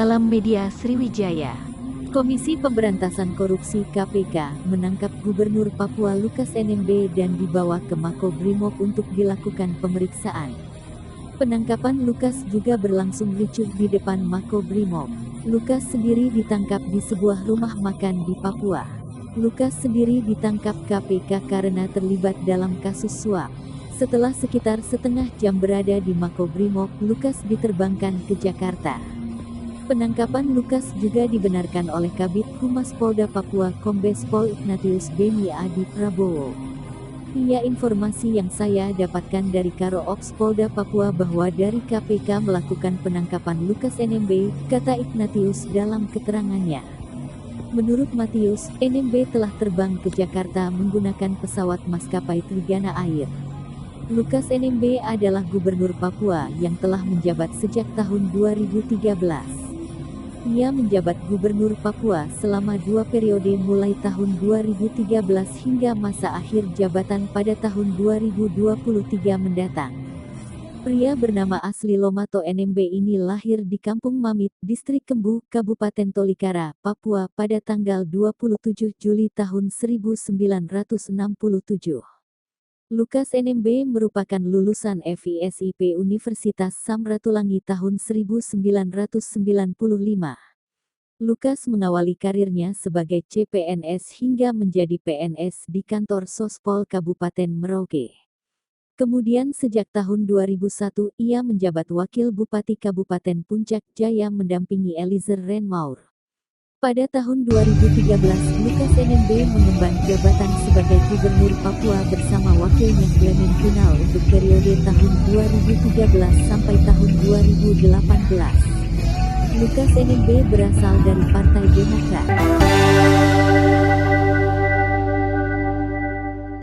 Salam Media Sriwijaya. Komisi Pemberantasan Korupsi KPK menangkap Gubernur Papua Lukas NMB dan dibawa ke Makobrimob untuk dilakukan pemeriksaan. Penangkapan Lukas juga berlangsung ricuh di depan Makobrimob. Lukas sendiri ditangkap di sebuah rumah makan di Papua. Lukas sendiri ditangkap KPK karena terlibat dalam kasus suap. Setelah sekitar setengah jam berada di Makobrimob, Lukas diterbangkan ke Jakarta. Penangkapan Lukas juga dibenarkan oleh Kabid Humas Polda Papua Kombes Pol Ignatius Beni Adi Prabowo. Iya, informasi yang saya dapatkan dari Karo Ops Polda Papua bahwa dari KPK melakukan penangkapan Lukas NMB, kata Ignatius dalam keterangannya. Menurut Matius, NMB telah terbang ke Jakarta menggunakan pesawat maskapai Trigana Air. Lukas NMB adalah Gubernur Papua yang telah menjabat sejak tahun 2013. Ia menjabat Gubernur Papua selama 2 periode mulai tahun 2013 hingga masa akhir jabatan pada tahun 2023 mendatang. Pria bernama asli Lomato NMB ini lahir di Kampung Mamit, Distrik Kembu, Kabupaten Tolikara, Papua pada tanggal 27 Juli tahun 1967. Lukas NMB merupakan lulusan FISIP Universitas Samratulangi tahun 1995. Lukas mengawali karirnya sebagai CPNS hingga menjadi PNS di kantor Sospol Kabupaten Merauke. Kemudian sejak tahun 2001 ia menjabat Wakil Bupati Kabupaten Puncak Jaya mendampingi Eliezer Renmaur. Pada tahun 2013, Lukas NMB mengemban jabatan sebagai Gubernur Papua bersama wakilnya Clement Kunal untuk periode tahun 2013 sampai tahun 2018. Lukas NMB berasal dari Partai Demokrat.